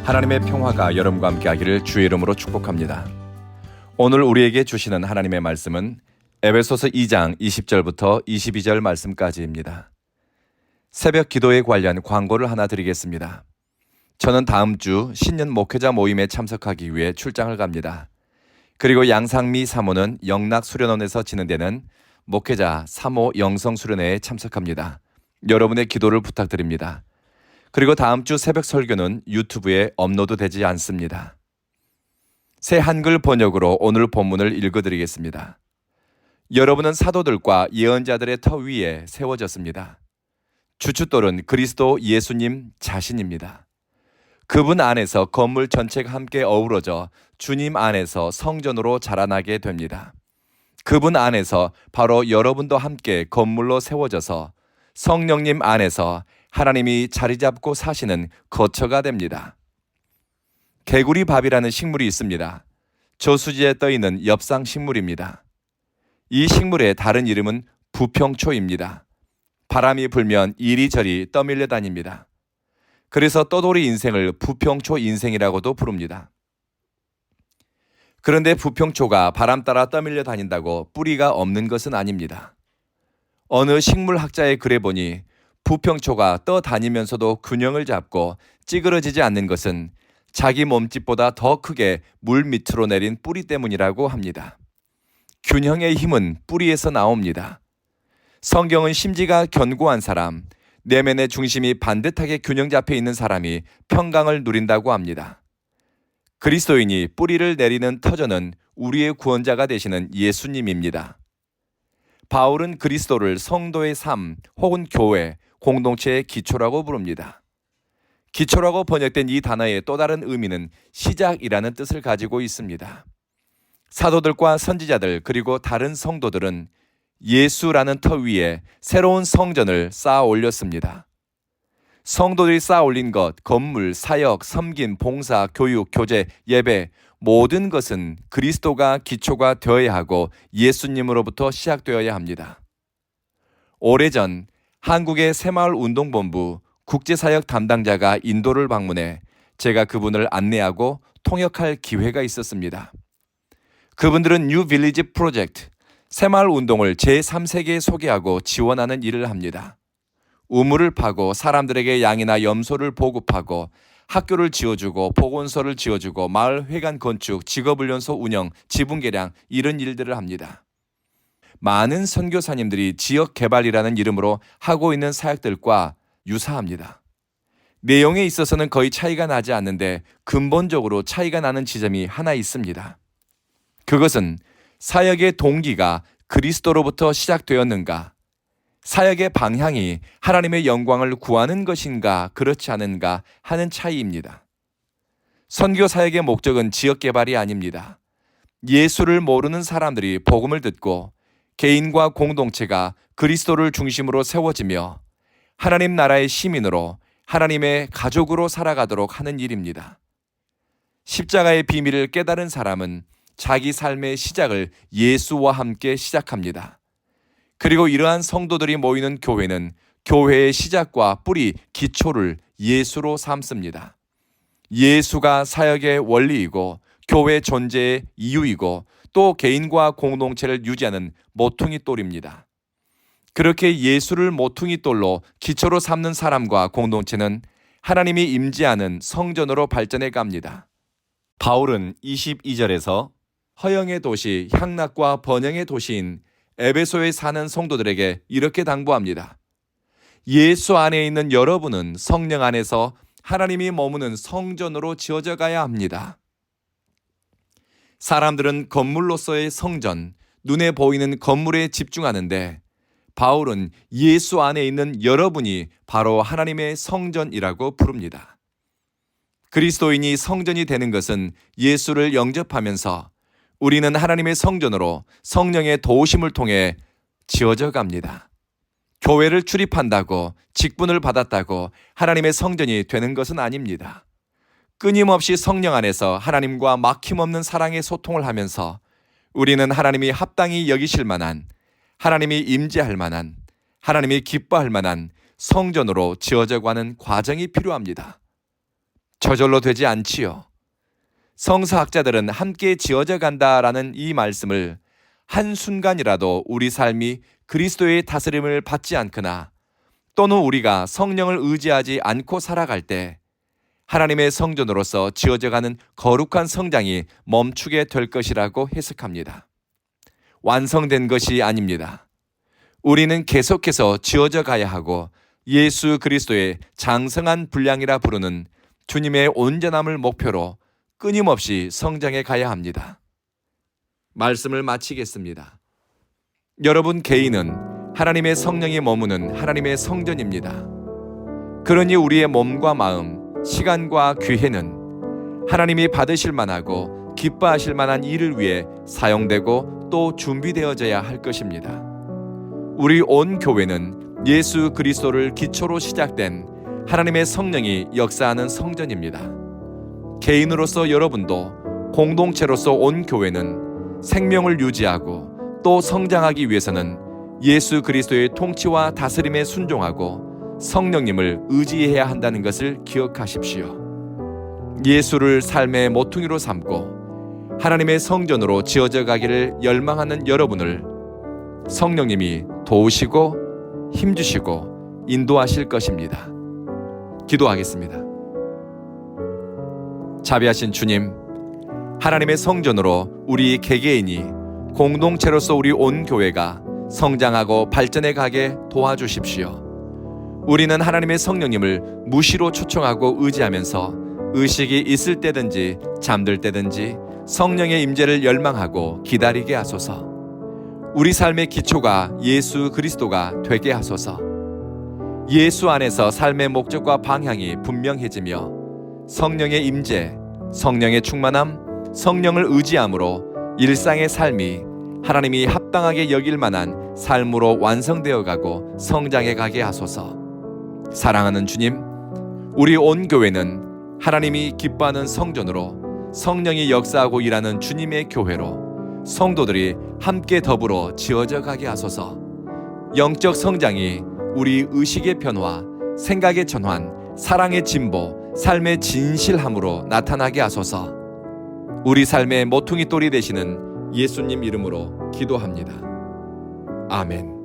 하나님의 평화가 여러분과 함께하기를 주의 이름으로 축복합니다. 오늘 우리에게 주시는 하나님의 말씀은 에베소서 2장 20절부터 22절 말씀까지입니다. 새벽 기도에 관련 광고를 하나 드리겠습니다. 저는 다음 주 신년 목회자 모임에 참석하기 위해 출장을 갑니다. 그리고 양상미 사모는 영락수련원에서 진행되는 목회자 3호 영성수련회에 참석합니다. 여러분의 기도를 부탁드립니다. 그리고 다음 주 새벽 설교는 유튜브에 업로드되지 않습니다. 새 한글 번역으로 오늘 본문을 읽어드리겠습니다. 여러분은 사도들과 예언자들의 터 위에 세워졌습니다. 주춧돌은 그리스도 예수님 자신입니다. 그분 안에서 건물 전체가 함께 어우러져 주님 안에서 성전으로 자라나게 됩니다. 그분 안에서 바로 여러분도 함께 건물로 세워져서 성령님 안에서 하나님이 자리 잡고 사시는 거처가 됩니다. 개구리밥이라는 식물이 있습니다. 저수지에 떠있는 엽상 식물입니다. 이 식물의 다른 이름은 부평초입니다. 바람이 불면 이리저리 떠밀려 다닙니다. 그래서 떠돌이 인생을 부평초 인생이라고도 부릅니다. 그런데 부평초가 바람 따라 떠밀려 다닌다고 뿌리가 없는 것은 아닙니다. 어느 식물학자의 글에 보니 부평초가 떠다니면서도 균형을 잡고 찌그러지지 않는 것은 자기 몸집보다 더 크게 물 밑으로 내린 뿌리 때문이라고 합니다. 균형의 힘은 뿌리에서 나옵니다. 성경은 심지가 견고한 사람, 내면의 중심이 반듯하게 균형 잡혀 있는 사람이 평강을 누린다고 합니다. 그리스도인이 뿌리를 내리는 터전은 우리의 구원자가 되시는 예수님입니다. 바울은 그리스도를 성도의 삶 혹은 교회, 공동체의 기초라고 부릅니다. 기초라고 번역된 이 단어의 또 다른 의미는 시작이라는 뜻을 가지고 있습니다. 사도들과 선지자들 그리고 다른 성도들은 예수라는 터 위에 새로운 성전을 쌓아 올렸습니다. 성도들이 쌓아 올린 것, 건물, 사역, 섬김, 봉사, 교육, 교제, 예배 모든 것은 그리스도가 기초가 되어야 하고 예수님으로부터 시작되어야 합니다. 오래전 한국의 새마을운동본부 국제사역 담당자가 인도를 방문해 제가 그분을 안내하고 통역할 기회가 있었습니다. 그분들은 뉴 빌리지 프로젝트, 새마을운동을 제3세계에 소개하고 지원하는 일을 합니다. 우물을 파고 사람들에게 양이나 염소를 보급하고 학교를 지어주고 보건소를 지어주고 마을 회관 건축, 직업훈련소 운영, 지분 개량 이런 일들을 합니다. 많은 선교사님들이 지역개발이라는 이름으로 하고 있는 사역들과 유사합니다. 내용에 있어서는 거의 차이가 나지 않는데 근본적으로 차이가 나는 지점이 하나 있습니다. 그것은 사역의 동기가 그리스도로부터 시작되었는가, 사역의 방향이 하나님의 영광을 구하는 것인가 그렇지 않은가 하는 차이입니다. 선교 사역의 목적은 지역 개발이 아닙니다. 예수를 모르는 사람들이 복음을 듣고 개인과 공동체가 그리스도를 중심으로 세워지며 하나님 나라의 시민으로 하나님의 가족으로 살아가도록 하는 일입니다. 십자가의 비밀을 깨달은 사람은 자기 삶의 시작을 예수와 함께 시작합니다. 그리고 이러한 성도들이 모이는 교회는 교회의 시작과 뿌리, 기초를 예수로 삼습니다. 예수가 사역의 원리이고 교회 존재의 이유이고 또 개인과 공동체를 유지하는 모퉁이 돌입니다. 그렇게 예수를 모퉁이 돌로 기초로 삼는 사람과 공동체는 하나님이 임재하는 성전으로 발전해 갑니다. 바울은 22절에서 허영의 도시, 향락과 번영의 도시인 에베소에 사는 성도들에게 이렇게 당부합니다. 예수 안에 있는 여러분은 성령 안에서 하나님이 머무는 성전으로 지어져 가야 합니다. 사람들은 건물로서의 성전, 눈에 보이는 건물에 집중하는데 바울은 예수 안에 있는 여러분이 바로 하나님의 성전이라고 부릅니다. 그리스도인이 성전이 되는 것은 예수를 영접하면서 우리는 하나님의 성전으로 성령의 도우심을 통해 지어져 갑니다. 교회를 출입한다고 직분을 받았다고 하나님의 성전이 되는 것은 아닙니다. 끊임없이 성령 안에서 하나님과 막힘없는 사랑의 소통을 하면서 우리는 하나님이 합당히 여기실 만한, 하나님이 임재할 만한, 하나님이 기뻐할 만한 성전으로 지어져 가는 과정이 필요합니다. 저절로 되지 않지요. 성서학자들은 함께 지어져 간다라는 이 말씀을 한순간이라도 우리 삶이 그리스도의 다스림을 받지 않거나 또는 우리가 성령을 의지하지 않고 살아갈 때 하나님의 성전으로서 지어져가는 거룩한 성장이 멈추게 될 것이라고 해석합니다. 완성된 것이 아닙니다. 우리는 계속해서 지어져 가야 하고 예수 그리스도의 장성한 분량이라 부르는 주님의 온전함을 목표로 끊임없이 성장해 가야 합니다. 말씀을 마치겠습니다. 여러분 개인은 하나님의 성령이 머무는 하나님의 성전입니다. 그러니 우리의 몸과 마음, 시간과 기회는 하나님이 받으실 만하고 기뻐하실 만한 일을 위해 사용되고 또 준비되어져야 할 것입니다. 우리 온 교회는 예수 그리스도를 기초로 시작된 하나님의 성령이 역사하는 성전입니다. 개인으로서 여러분도 공동체로서 온 교회는 생명을 유지하고 또 성장하기 위해서는 예수 그리스도의 통치와 다스림에 순종하고 성령님을 의지해야 한다는 것을 기억하십시오. 예수를 삶의 모퉁이로 삼고 하나님의 성전으로 지어져 가기를 열망하는 여러분을 성령님이 도우시고 힘주시고 인도하실 것입니다. 기도하겠습니다. 자비하신 주님, 하나님의 성전으로 우리 개개인이 공동체로서 우리 온 교회가 성장하고 발전해 가게 도와주십시오. 우리는 하나님의 성령님을 무시로 초청하고 의지하면서 의식이 있을 때든지 잠들 때든지 성령의 임재를 열망하고 기다리게 하소서. 우리 삶의 기초가 예수 그리스도가 되게 하소서. 예수 안에서 삶의 목적과 방향이 분명해지며 성령의 임재, 성령의 충만함, 성령을 의지함으로 일상의 삶이 하나님이 합당하게 여길 만한 삶으로 완성되어 가고 성장해 가게 하소서. 사랑하는 주님, 우리 온 교회는 하나님이 기뻐하는 성전으로 성령이 역사하고 일하는 주님의 교회로 성도들이 함께 더불어 지어져 가게 하소서. 영적 성장이 우리 의식의 변화, 생각의 전환, 사랑의 진보, 삶의 진실함으로 나타나게 하소서. 우리 삶의 모퉁이 돌이 되시는 예수님 이름으로 기도합니다. 아멘.